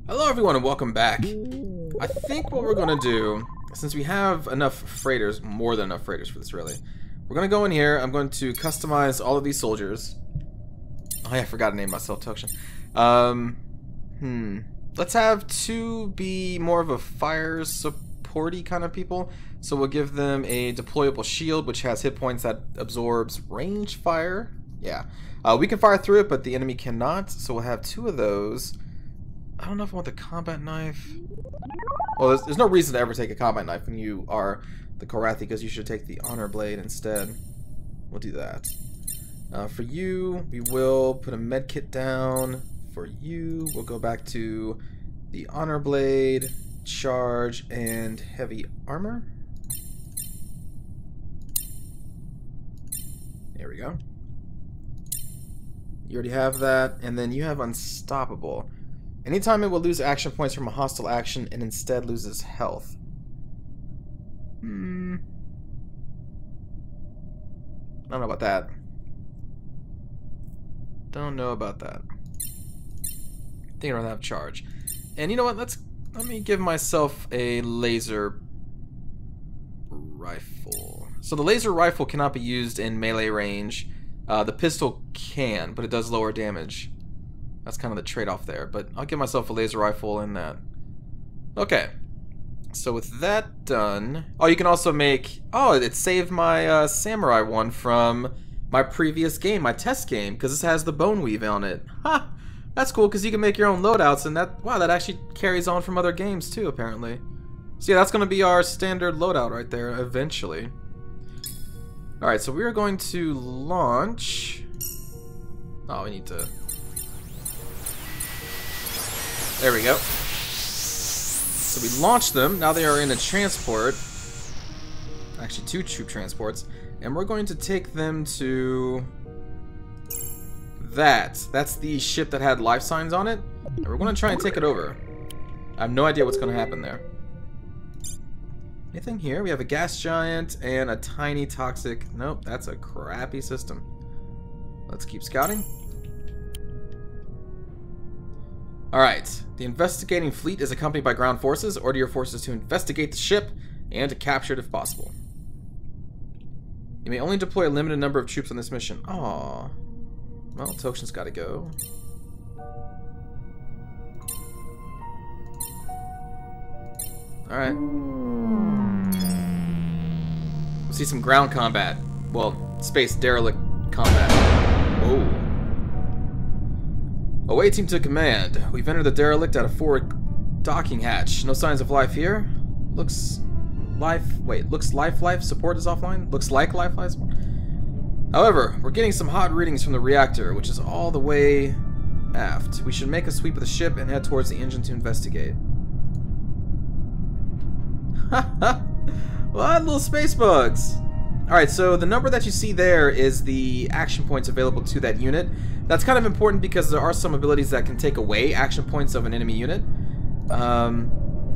Hello everyone and welcome back. I think what we're going to do, since we have enough freighters, more than enough freighters for this really, we're going to go in here, I'm going to customize all of these soldiers. Oh yeah, I forgot to name myself tokshen. Let's have two be more of a fire supporty kind of people. So we'll give them a deployable shield which has hit points that absorbs range fire. Yeah. We can fire through it, but the enemy cannot, so we'll have two of those. I don't know if I want the combat knife. Well, there's no reason to ever take a combat knife when you are the Kulrathi, because you should take the honor blade instead. We'll do that. For you, we will put a med kit down. For you, we'll go back to the honor blade, charge, and heavy armor. There we go. You already have that, and then you have unstoppable. Anytime it will lose action points from a hostile action, it instead loses health. I don't know about that. Don't know about that. I think I don't have charge. And you know what? Let me give myself a laser rifle. So the laser rifle cannot be used in melee range. The pistol can, but it does lower damage. That's kind of the trade-off there, but I'll give myself a laser rifle in that. Okay, so with that done... Oh, you can also make... Oh, it saved my samurai one from my previous game, my test game, because this has the bone weave on it. Ha! That's cool, because you can make your own loadouts, and that... Wow, that actually carries on from other games, too, apparently. So yeah, that's going to be our standard loadout right there, eventually. Alright, so we are going to launch... Oh, we need to... There we go. So we launched them. Now they are in a transport. Actually, two troop transports. And we're going to take them to... that. That's the ship that had life signs on it. And we're going to try and take it over. I have no idea what's going to happen there. Anything here? We have a gas giant and a tiny toxic... Nope, that's a crappy system. Let's keep scouting. Alright, the investigating fleet is accompanied by ground forces. Order your forces to investigate the ship and to capture it if possible. You may only deploy a limited number of troops on this mission. Aww. Well, tokshen's gotta go. Alright. We'll see some ground combat. Well, space derelict combat. Whoa. Away team to command. We've entered the derelict at a forward docking hatch. No signs of life here. Looks life support is offline? Looks like life is. However, we're getting some hot readings from the reactor, which is all the way aft. We should make a sweep of the ship and head towards the engine to investigate. Haha! What? Little space bugs! Alright, so the number that you see there is the action points available to that unit. That's kind of important because there are some abilities that can take away action points of an enemy unit.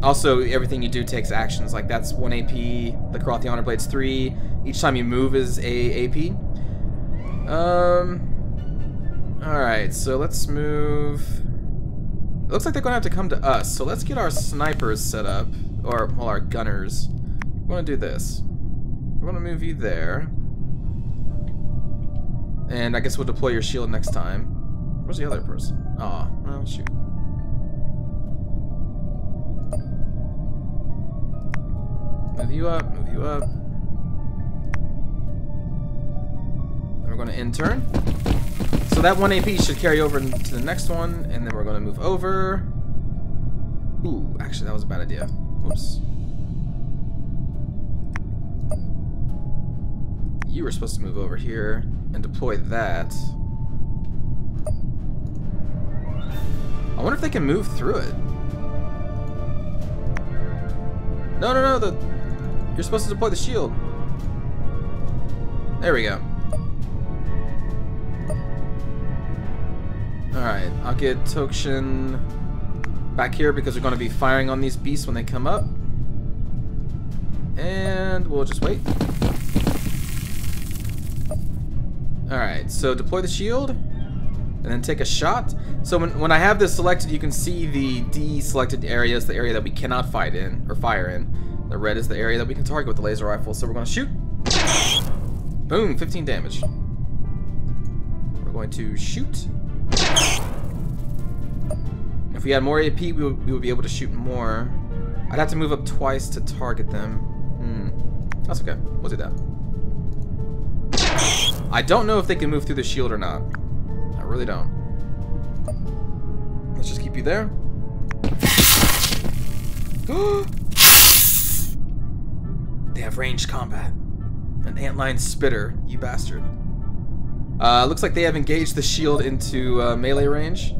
Also, everything you do takes actions. Like, that's 1 AP, the Kulrathi Honor Blade's 3. Each time you move is a AP. Alright, so let's move... It looks like they're going to have to come to us, so let's get our snipers set up. Or, well, our gunners. We're going to do this. We're going to move you there. And I guess we'll deploy your shield next time. Where's the other person? Aw, well, shoot. Move you up, move you up. And we're going to intern. So that 1 AP should carry over to the next one, and then we're going to move over. Ooh, actually, that was a bad idea. Whoops. You were supposed to move over here and deploy that. I wonder if they can move through it. No, you're supposed to deploy the shield. There we go. Alright, I'll get tokshen back here because we're going to be firing on these beasts when they come up. And we'll just wait. Alright, so deploy the shield. and then take a shot. So when I have this selected, you can see the deselected area is the area that we cannot fight in or fire in. The red is the area that we can target with the laser rifle. So we're going to shoot. Boom, 15 damage. We're going to shoot. If we had more AP, we would be able to shoot more. I'd have to move up twice to target them. That's okay. We'll do that. I don't know if they can move through the shield or not. I really don't. Let's just keep you there. They have ranged combat. An antline spitter, you bastard. Looks like they have engaged the shield into melee range.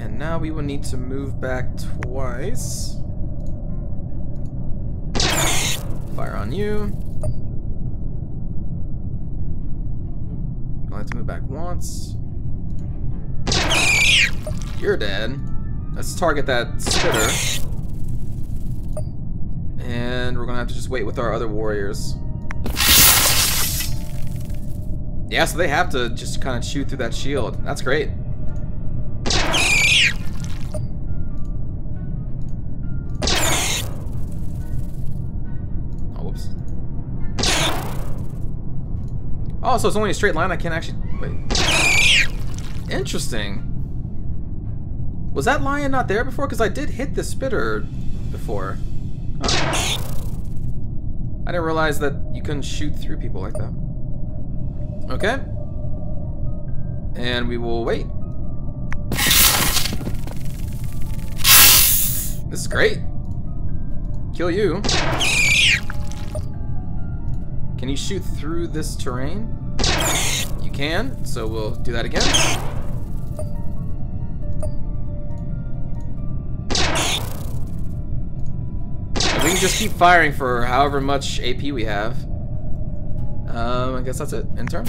And now we will need to move back twice. Fire on you. I'll have to move back once. You're dead. Let's target that spitter. And we're gonna have to just wait with our other warriors. Yeah, so they have to just kind of shoot through that shield. That's great. Oh, whoops. Oh, so it's only a straight line. I can't actually... Wait. Interesting. Was that lion not there before? Because I did hit the spitter before. I didn't realize that you couldn't shoot through people like that. Okay. And we will wait. This is great. Kill you. Can you shoot through this terrain? You can, so we'll do that again. And we can just keep firing for however much AP we have. I guess that's it. In turn.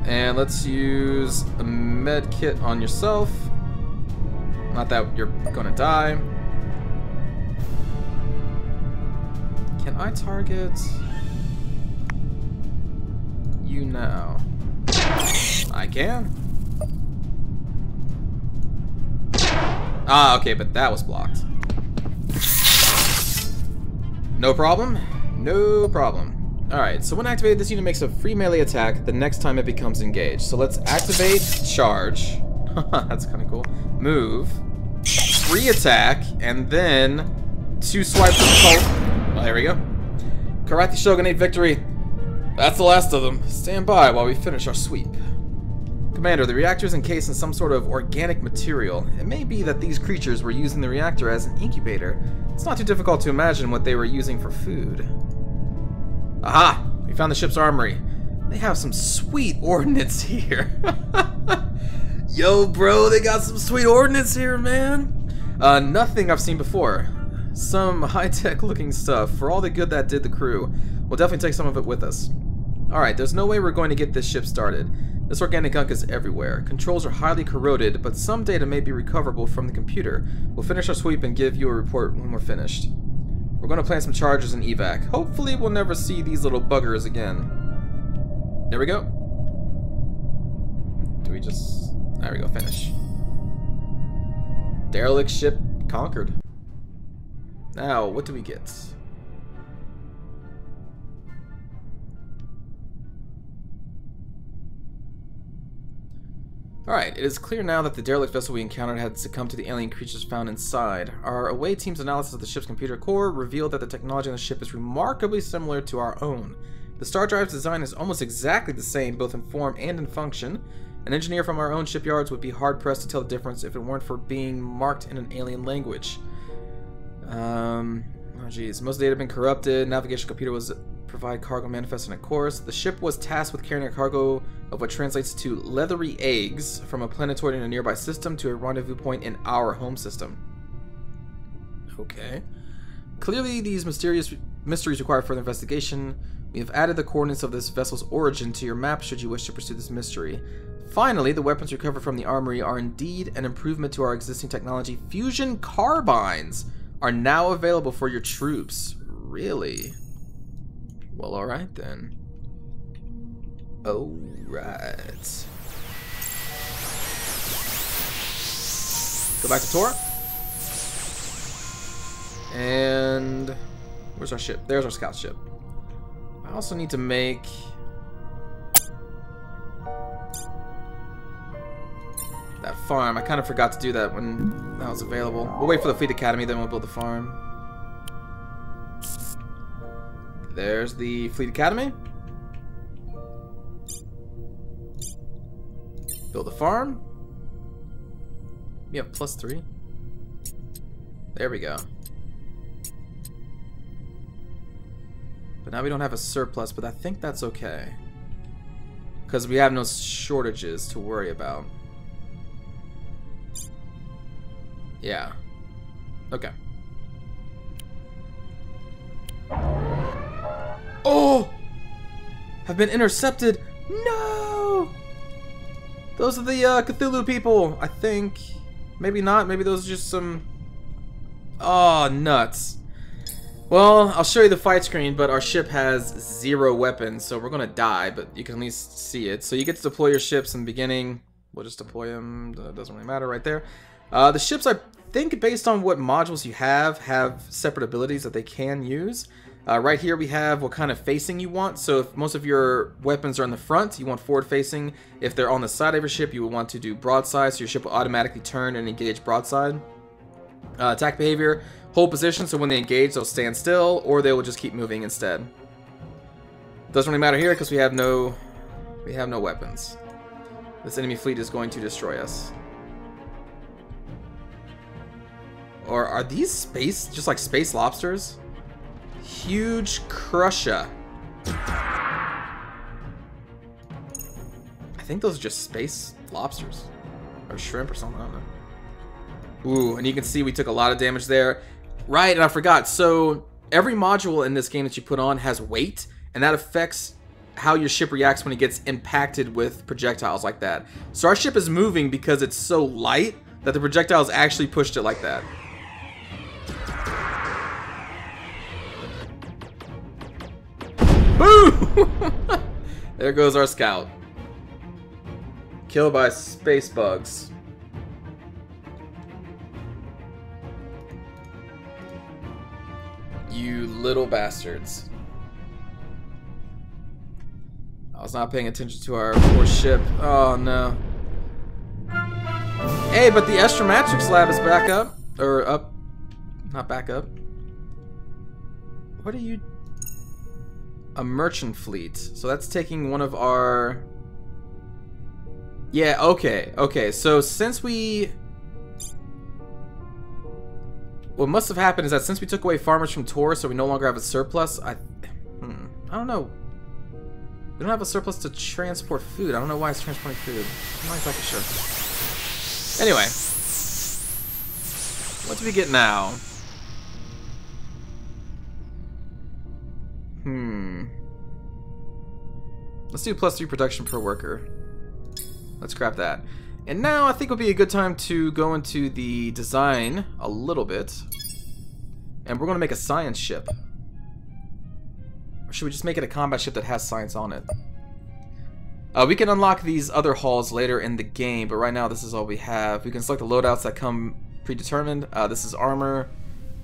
And let's use a med kit on yourself. Not that you're gonna die. Can I target you now? I can. Ah, okay, but that was blocked. No problem. No problem. Alright, so when activated, this unit makes a free melee attack the next time it becomes engaged. So let's activate charge. That's kind of cool. Move. Free attack, and then 2 swipes of pulse. Well, there we go. Kulrathi Shogunate victory. That's the last of them. Stand by while we finish our sweep. Commander, the reactor is encased in some sort of organic material. It may be that these creatures were using the reactor as an incubator. It's not too difficult to imagine what they were using for food. Aha! We found the ship's armory. They have some sweet ordnance here. Yo, bro, they got some sweet ordnance here, man. Nothing I've seen before. Some high-tech looking stuff. For all the good that did the crew. We'll definitely take some of it with us. Alright, there's no way we're going to get this ship started. This organic gunk is everywhere. Controls are highly corroded, but some data may be recoverable from the computer. We'll finish our sweep and give you a report when we're finished. We're going to plant some charges in evac. Hopefully we'll never see these little buggers again. There we go. Do we just... There we go, finish. Derelict ship conquered. Now, what do we get? Alright, it is clear now that the derelict vessel we encountered had succumbed to the alien creatures found inside. Our away team's analysis of the ship's computer core revealed that the technology on the ship is remarkably similar to our own. The StarDrive's design is almost exactly the same, both in form and in function. An engineer from our own shipyards would be hard-pressed to tell the difference if it weren't for being marked in an alien language. Oh geez, most data have been corrupted. Navigation computer was provide cargo manifest in a course. The ship was tasked with carrying a cargo of what translates to leathery eggs from a planetoid in a nearby system to a rendezvous point in our home system. Okay. Clearly these mysteries require further investigation. We have added the coordinates of this vessel's origin to your map should you wish to pursue this mystery. Finally, the weapons recovered from the armory are indeed an improvement to our existing technology. Fusion carbines are now available for your troops. Really? Well, alright then. Alright. Go back to Tora. And where's our ship? There's our scout ship. I also need to make that farm. I kind of forgot to do that when that was available. We'll wait for the Fleet Academy, then we'll build the farm. There's the Fleet Academy. Build the farm. We have +3. There we go. But now we don't have a surplus, but I think that's okay. Because we have no shortages to worry about. Yeah. Okay. Oh! Have been intercepted! No! Those are the Cthulhu people, I think. Maybe not. Maybe those are just some... Oh, nuts. Well, I'll show you the fight screen, but our ship has 0 weapons, so we're gonna die, but you can at least see it. So you get to deploy your ships in the beginning. We'll just deploy them. Doesn't really matter right there. The ships, I think, based on what modules you have separate abilities that they can use. Right here we have what kind of facing you want. So if most of your weapons are in the front, you want forward facing. If they're on the side of your ship, you would want to do broadside, so your ship will automatically turn and engage broadside. Attack behavior, hold position, so when they engage, they'll stand still, or they will just keep moving instead. Doesn't really matter here because we have no weapons. This enemy fleet is going to destroy us. Or are these just like space lobsters? Huge crusher. I think those are just space lobsters. Or shrimp or something, I don't know. Ooh, and you can see we took a lot of damage there. Right, and I forgot. So every module in this game that you put on has weight, and that affects how your ship reacts when it gets impacted with projectiles like that. So our ship is moving because it's so light that the projectiles actually pushed it like that. Boom! There goes our scout. Killed by space bugs. You little bastards. I was not paying attention to our poor ship. Oh no. Hey, but the Astromatrix lab is back up. Or up. Not back up. What are you... A merchant fleet. So that's taking one of our... Yeah, okay. Okay, so since we... What must have happened is that since we took away farmers from Tor, so we no longer have a surplus, I don't know. We don't have a surplus to transport food. I don't know why it's transporting food. I'm not exactly sure. Anyway. What do we get now? Let's do +3 production per worker. Let's scrap that. And now I think would be a good time to go into the design a little bit. And we're going to make a science ship. Or should we just make it a combat ship that has science on it? We can unlock these other halls later in the game, but right now this is all we have. We can select the loadouts that come predetermined. This is armor,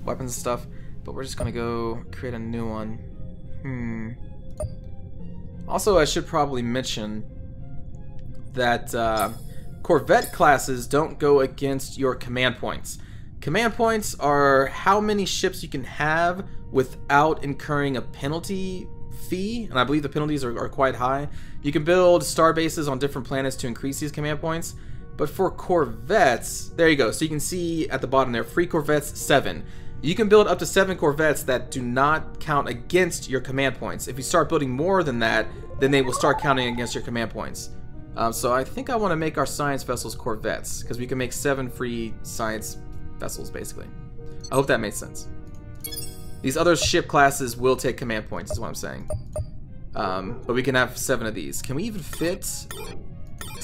weapons and stuff. But we're just going to go create a new one. Also, I should probably mention that Corvette classes don't go against your command points. Command points are how many ships you can have without incurring a penalty fee, and I believe the penalties are quite high. You can build star bases on different planets to increase these command points, but for Corvettes, there you go. So you can see at the bottom there, free Corvettes 7. You can build up to 7 Corvettes that do not count against your command points. If you start building more than that, then they will start counting against your command points. So I think I want to make our science vessels Corvettes, because we can make 7 free science vessels, basically. I hope that made sense. These other ship classes will take command points, is what I'm saying. But we can have 7 of these. Can we even fit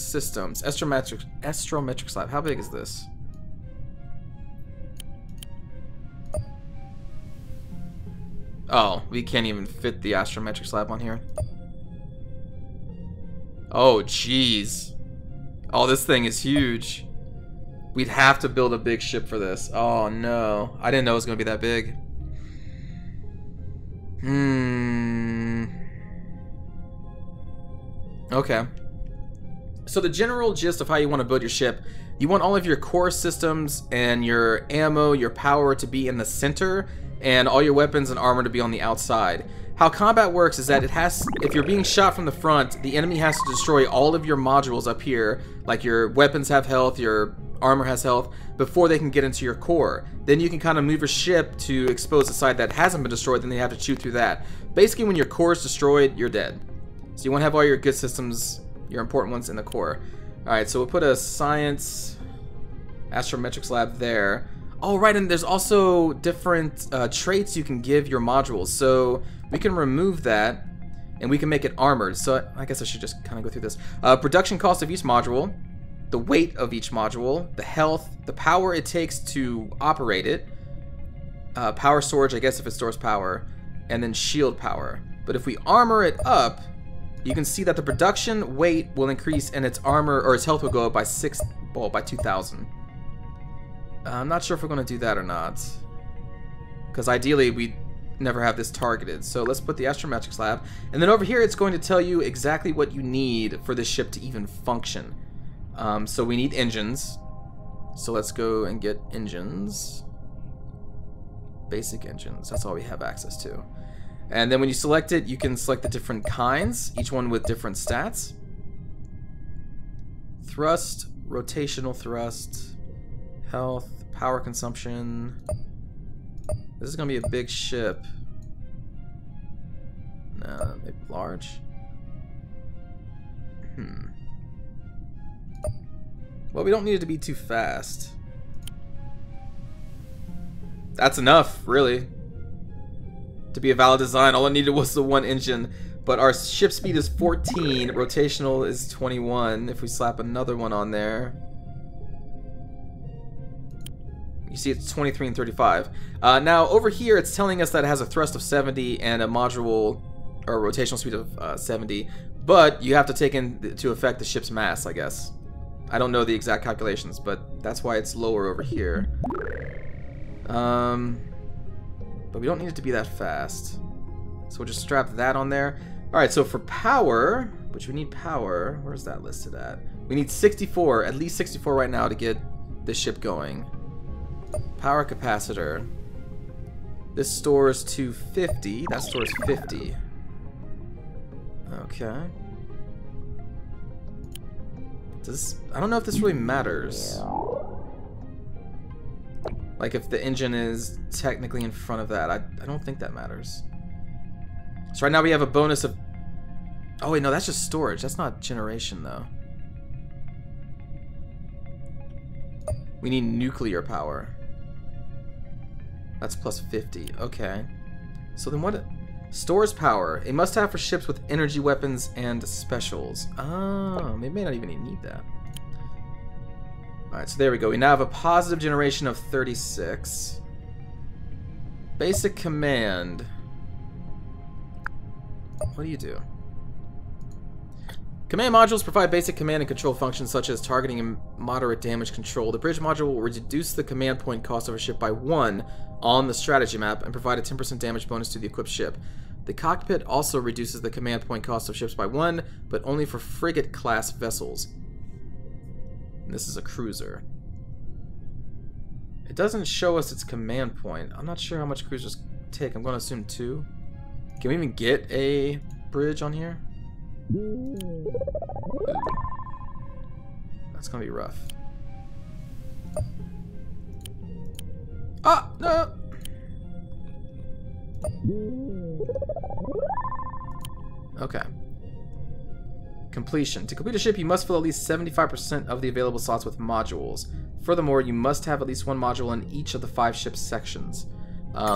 systems. Astrometric slab. How big is this? Oh, we can't even fit the astrometric slab on here. Oh, jeez. Oh, this thing is huge. We'd have to build a big ship for this. Oh, no. I didn't know it was going to be that big. Okay. So the general gist of how you want to build your ship, you want all of your core systems and your ammo, your power to be in the center, and all your weapons and armor to be on the outside. How combat works is that if you're being shot from the front, the enemy has to destroy all of your modules up here, like your weapons have health, your armor has health, before they can get into your core. Then you can kind of move your ship to expose the side that hasn't been destroyed, then they have to shoot through that. Basically, when your core is destroyed, you're dead. So you want to have all your good systems, your important ones, in the core. Alright, so we'll put a science astrometrics lab there. Oh, right, and there's also different traits you can give your modules. So we can remove that, and we can make it armored. So I guess I should just kind of go through this. Production cost of each module, the weight of each module, the health, the power it takes to operate it, power storage, I guess if it stores power, and then shield power. But if we armor it up, you can see that the production weight will increase and its armor or its health will go up by 2,000. I'm not sure if we're going to do that or not, because ideally we never have this targeted. So let's put the astrometrics lab, and then over here it's going to tell you exactly what you need for this ship to even function. So we need engines, so let's go and get engines. Basic engines, that's all we have access to. And then when you select it, you can select the different kinds, each one with different stats. Thrust, rotational thrust, health, power consumption. This is going to be a big ship. No, maybe large. Well, we don't need it to be too fast. That's enough, really. To be a valid design, all I needed was the one engine. But our ship speed is 14, rotational is 21. If we slap another one on there, you see it's 23 and 35. Now over here it's telling us that it has a thrust of 70 and a module or rotational speed of 70, but you have to take into effect the ship's mass, I guess. I don't know the exact calculations, but that's why it's lower over here. But we don't need it to be that fast, so we'll just strap that on there. Alright, so for power, which we need power, where's that listed at? We need 64, at least 64 right now to get this ship going. Power capacitor. This stores 250, that stores 50. Okay. I don't know if this really matters. Like if the engine is technically in front of that, I don't think that matters. So right now we have a bonus of... Oh wait, no, that's just storage. That's not generation though. We need nuclear power. That's plus 50. Okay. So then what... Stores power. A must-have for ships with energy weapons and specials. Oh, they may not even need that. Alright, so there we go. We now have a positive generation of 36. Basic command. What do you do? Command modules provide basic command and control functions such as targeting and moderate damage control. The bridge module will reduce the command point cost of a ship by 1 on the strategy map and provide a 10% damage bonus to the equipped ship. The cockpit also reduces the command point cost of ships by 1, but only for frigate class vessels. And this is a cruiser. It doesn't show us its command point. I'm not sure how much cruisers take. I'm going to assume 2. Can we even get a bridge on here? Ooh. That's going to be rough. Ah, no! Okay. Completion. To complete a ship, you must fill at least 75% of the available slots with modules. Furthermore, you must have at least one module in each of the 5 ship sections.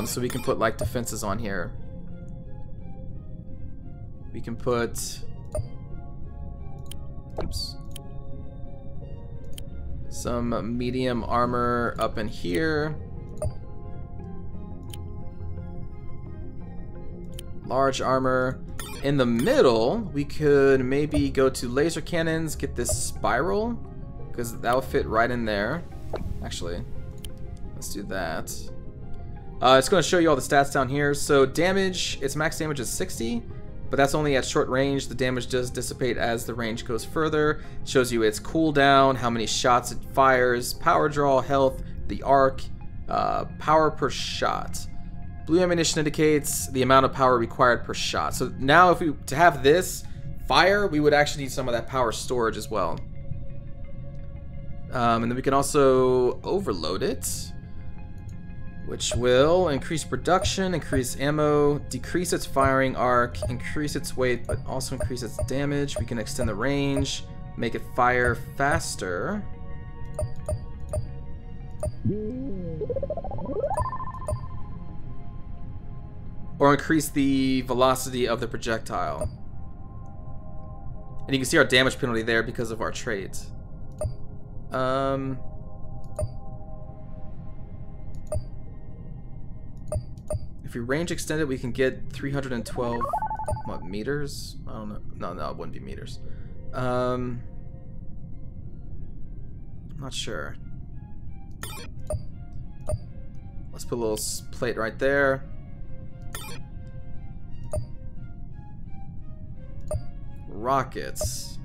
So we can put like defenses on here. We can put... Oops. Some medium armor up in here. Large armor. In the middle, we could maybe go to laser cannons, get this spiral, because that will fit right in there. Actually, let's do that. It's going to show you all the stats down here. So damage, its max damage is 60, but that's only at short range. The damage does dissipate as the range goes further. It shows you its cooldown, how many shots it fires, power draw, health, the arc, power per shot. Blue ammunition indicates the amount of power required per shot. So now if we to have this fire, we would actually need some of that power storage as well. And then we can also overload it, which will increase production, increase ammo, decrease its firing arc, increase its weight, but also increase its damage. We can extend the range, make it fire faster. Or increase the velocity of the projectile. And you can see our damage penalty there because of our traits. If we range extend it, we can get 312 what, meters? I don't know. No, it wouldn't be meters. I'm not sure. Let's put a little plate right there. Rockets.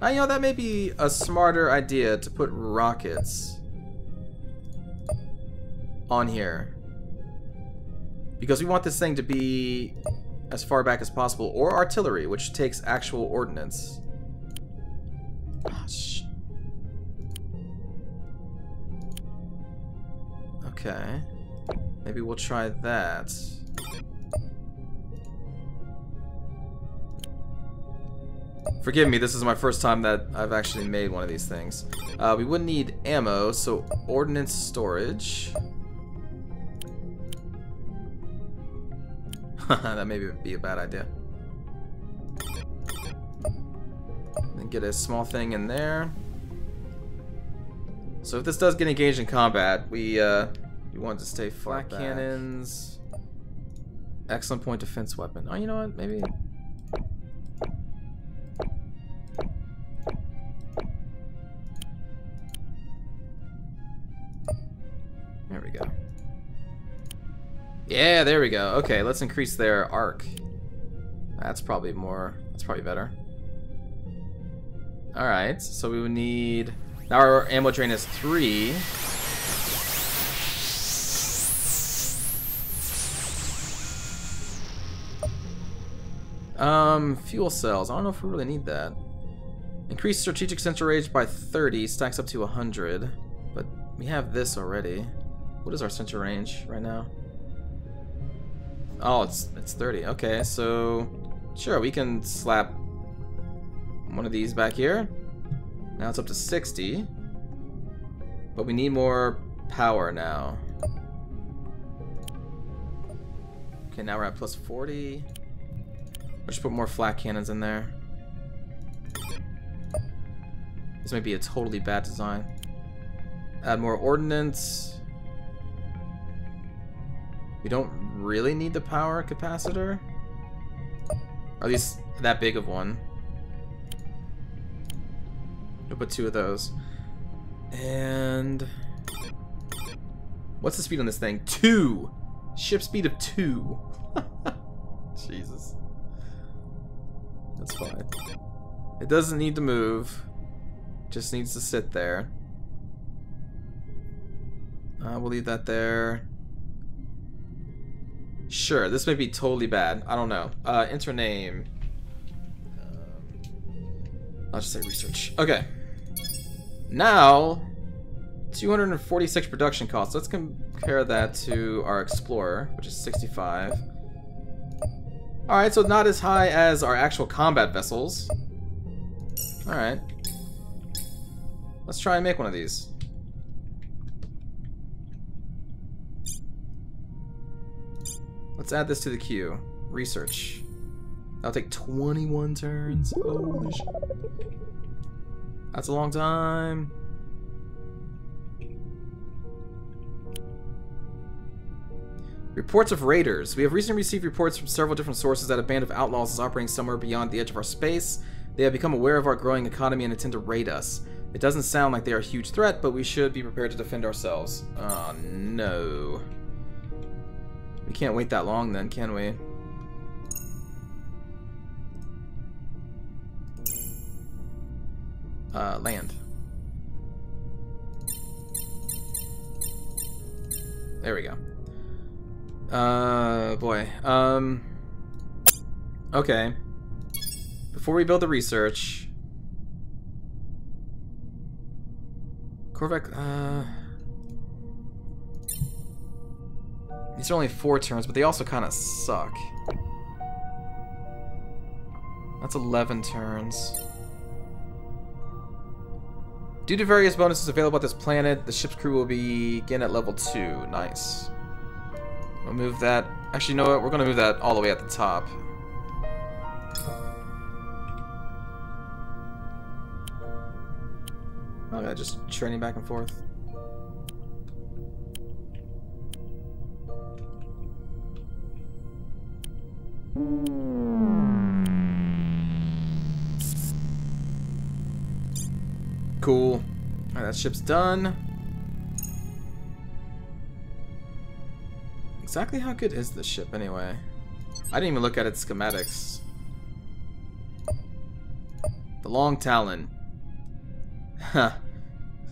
Now, you know, that may be a smarter idea to put rockets on here. Because we want this thing to be as far back as possible. Or artillery, which takes actual ordnance. Gosh. Okay. Maybe we'll try that. Forgive me, this is my first time that I've actually made one of these things. We would need ammo, so ordnance storage. That may be a bad idea. Then get a small thing in there. So if this does get engaged in combat, we want to stay flat cannons. Excellent point defense weapon. Oh, you know what? Maybe. There we go. Yeah, there we go. Okay, let's increase their arc. That's probably better. Alright, so we would need... Now our ammo drain is 3. Fuel cells. I don't know if we really need that. Increase strategic center range by 30, stacks up to 100. But we have this already. What is our center range right now? Oh, it's 30. Okay, so sure, we can slap one of these back here. Now it's up to 60. But we need more power now. Okay, now we're at plus 40. Let's put more flat cannons in there. This may be a totally bad design. Add more ordnance. We don't really need the power capacitor. Or at least that big of one. We'll put 2 of those. And... what's the speed on this thing? 2! Ship speed of 2. Jesus. That's fine. It doesn't need to move. Just needs to sit there. We'll leave that there. Sure, this may be totally bad. I don't know. Enter name. I'll just say research. Okay. Now, 246 production costs. Let's compare that to our Explorer, which is 65. Alright, so not as high as our actual combat vessels. Alright. Let's try and make one of these. Let's add this to the queue. Research. That'll take 21 turns. Holy shit. That's a long time. Reports of raiders. We have recently received reports from several different sources that a band of outlaws is operating somewhere beyond the edge of our space. They have become aware of our growing economy and intend to raid us. It doesn't sound like they are a huge threat, but we should be prepared to defend ourselves. Oh, no. We can't wait that long then, can we? Land. There we go. Boy. Okay. Before we build the research... Corvette, these are only 4 turns, but they also kind of suck. That's 11 turns. Due to various bonuses available at this planet, the ship's crew will begin at level 2. Nice. We'll move that. Actually, you know what? We're going to move that all the way at the top. Oh, yeah, just training back and forth. Cool. Alright, that ship's done. Exactly how good is this ship, anyway? I didn't even look at its schematics. The Long Talon. Huh.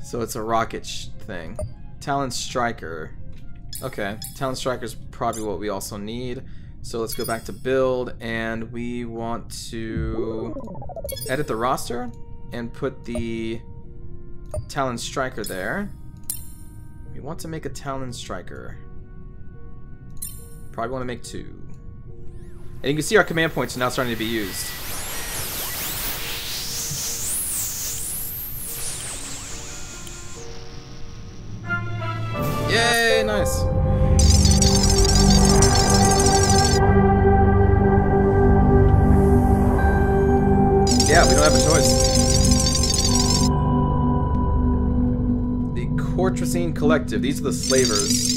So it's a rocket thing. Talon Striker. Okay. Talon Striker is probably what we also need. So let's go back to build, and we want to edit the roster and put the Talon Striker there. We want to make a Talon Striker. Probably want to make 2. And you can see our command points are now starting to be used. Yay, nice. Yeah, we don't have a choice. The Cortracine Collective. These are the slavers.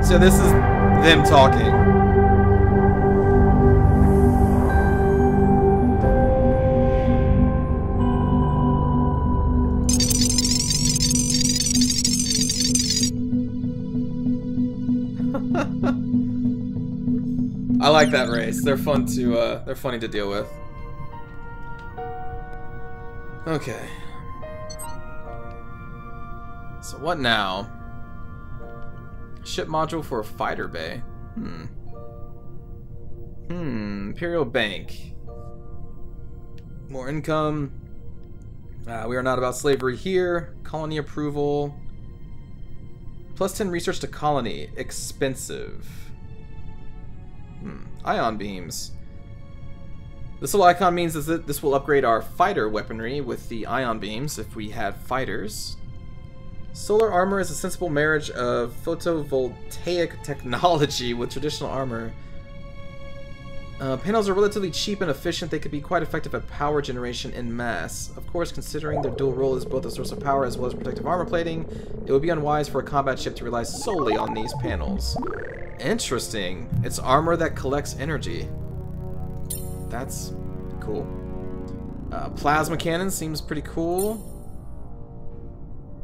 So this is them talking. I like that race. They're fun to they're funny to deal with. Okay. So what now? Ship module for a fighter bay. Imperial Bank. More income. We are not about slavery here. Colony approval. +10 research to colony. Expensive. Ion beams. This little icon means that this will upgrade our fighter weaponry with the ion beams if we had fighters. Solar armor is a sensible marriage of photovoltaic technology with traditional armor. Panels are relatively cheap and efficient. They could be quite effective at power generation in mass. Of course, considering their dual role as both a source of power as well as protective armor plating, it would be unwise for a combat ship to rely solely on these panels. Interesting. It's armor that collects energy. That's cool. Plasma cannon seems pretty cool.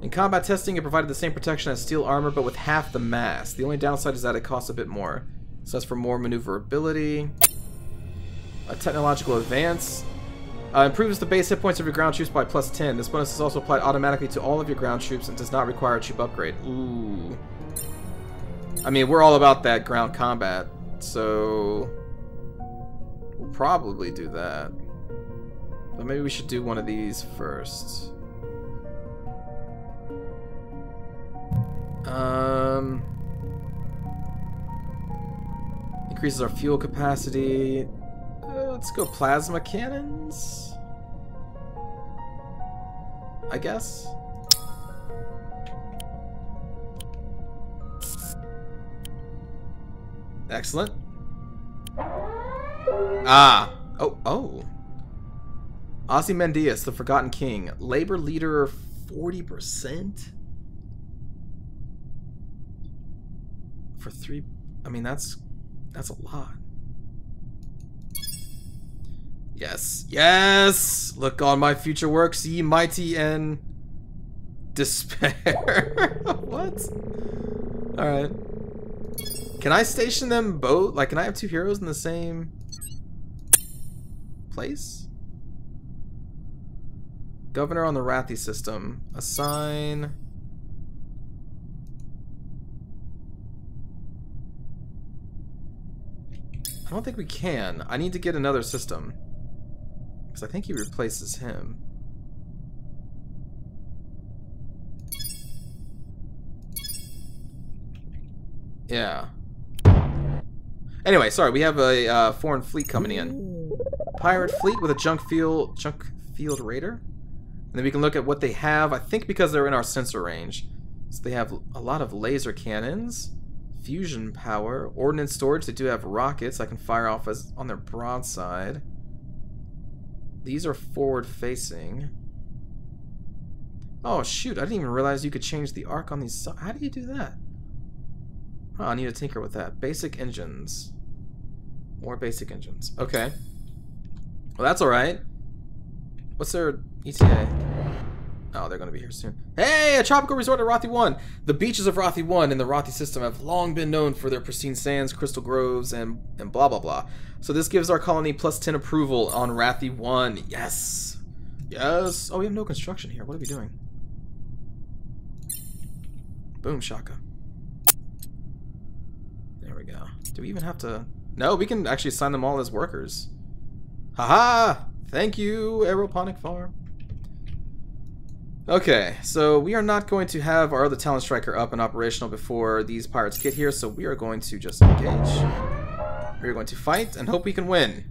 In combat testing, it provided the same protection as steel armor, but with half the mass. The only downside is that it costs a bit more. So that's for more maneuverability. A technological advance. Improves the base hit points of your ground troops by +10. This bonus is also applied automatically to all of your ground troops and does not require a troop upgrade. Ooh. I mean, we're all about that ground combat, so we'll probably do that. But maybe we should do one of these first. Increases our fuel capacity. Let's go plasma cannons, I guess. Excellent. Ah. Oh. Ozymandias, the Forgotten King. Labor leader 40%? For 3... I mean, that's a lot. Yes. Yes! Look on my future works, ye mighty and... despair. What? Alright. Can I station them both? Like, can I have 2 heroes in the same... place? Governor on the Rathi system. Assign... I don't think we can. I need to get another system. Because I think he replaces him. Yeah. Anyway, sorry, we have a foreign fleet coming in. Pirate fleet with a junk field raider. And then we can look at what they have. I think because they're in our sensor range. So they have a lot of laser cannons, fusion power, ordnance storage. They do have rockets I can fire off as on their broadside. These are forward facing. Oh shoot, I didn't even realize you could change the arc on these. How do you do that? Oh, I need to tinker with that. Basic engines. More basic engines. Okay. Well, that's alright. What's their ETA? Oh, they're going to be here soon. Hey, a tropical resort at Rothi 1! The beaches of Rothi 1 in the Rothi system have long been known for their pristine sands, crystal groves, and blah blah blah. So this gives our colony +10 approval on Rothi 1. Yes! Yes! Oh, we have no construction here. What are we doing? Boom, shaka. There we go. Do we even have to... No, we can actually assign them all as workers. Haha! Thank you, Aeroponic Farm. Okay, so we are not going to have our other Talon Striker up and operational before these pirates get here, so we are going to just engage. We are going to fight and hope we can win.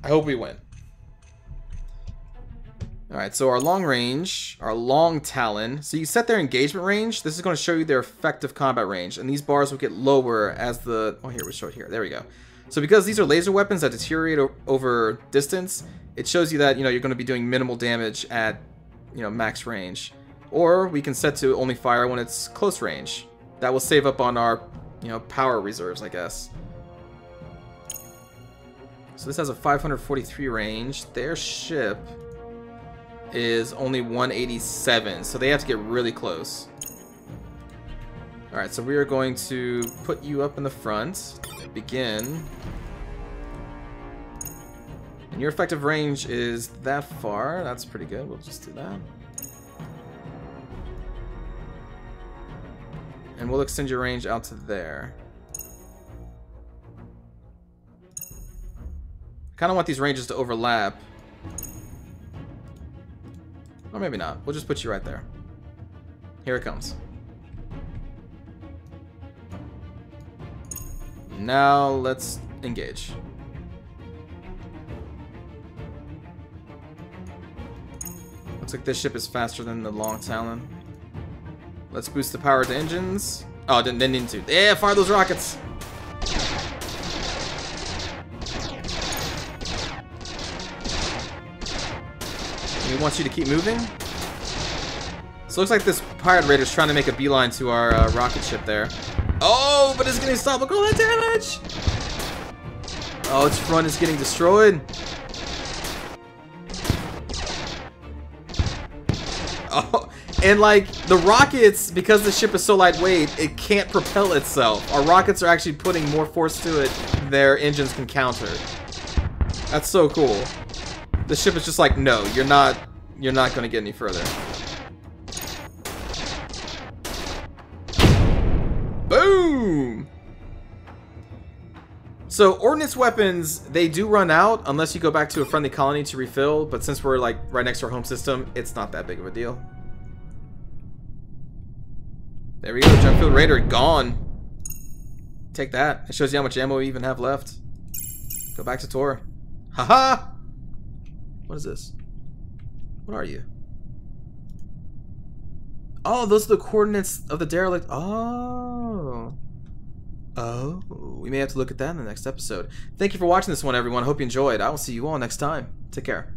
I hope we win. Alright, so our long range, our long Talon. So you set their engagement range. This is going to show you their effective combat range. And these bars will get lower as the... Oh, here, we show it here. There we go. So because these are laser weapons that deteriorate over distance, it shows you that, you know, you're going to be doing minimal damage at, you know, max range. Or we can set to only fire when it's close range. That will save up on our, you know, power reserves, I guess. So this has a 543 range. Their ship is only 187, so they have to get really close. Alright, so we are going to put you up in the front. Begin. And your effective range is that far. That's pretty good. We'll just do that. And we'll extend your range out to there. I kind of want these ranges to overlap. Or maybe not. We'll just put you right there. Here it comes. Now let's engage. Looks like this ship is faster than the Long Talon. Let's boost the power to engines. Oh, didn't need to. Yeah, fire those rockets! He wants you to keep moving. So it looks like this pirate raider's trying to make a beeline to our rocket ship there. Oh, but it's getting stopped. Look at all that damage! Oh, its front is getting destroyed. Oh, and like the rockets, because the ship is so lightweight, it can't propel itself. Our rockets are actually putting more force to it than their engines can counter. That's so cool. The ship is just like, no, you're not going to get any further. Boom! So, ordnance weapons, they do run out unless you go back to a friendly colony to refill, but since we're like right next to our home system, it's not that big of a deal. There we go, jump field raider gone. Take that. It shows you how much ammo we even have left. Go back to Tor. Haha! What is this? What are you? Oh, those are the coordinates of the derelict. Oh. Oh, we may have to look at that in the next episode. Thank you for watching this one, everyone. Hope you enjoyed. I will see you all next time. Take care.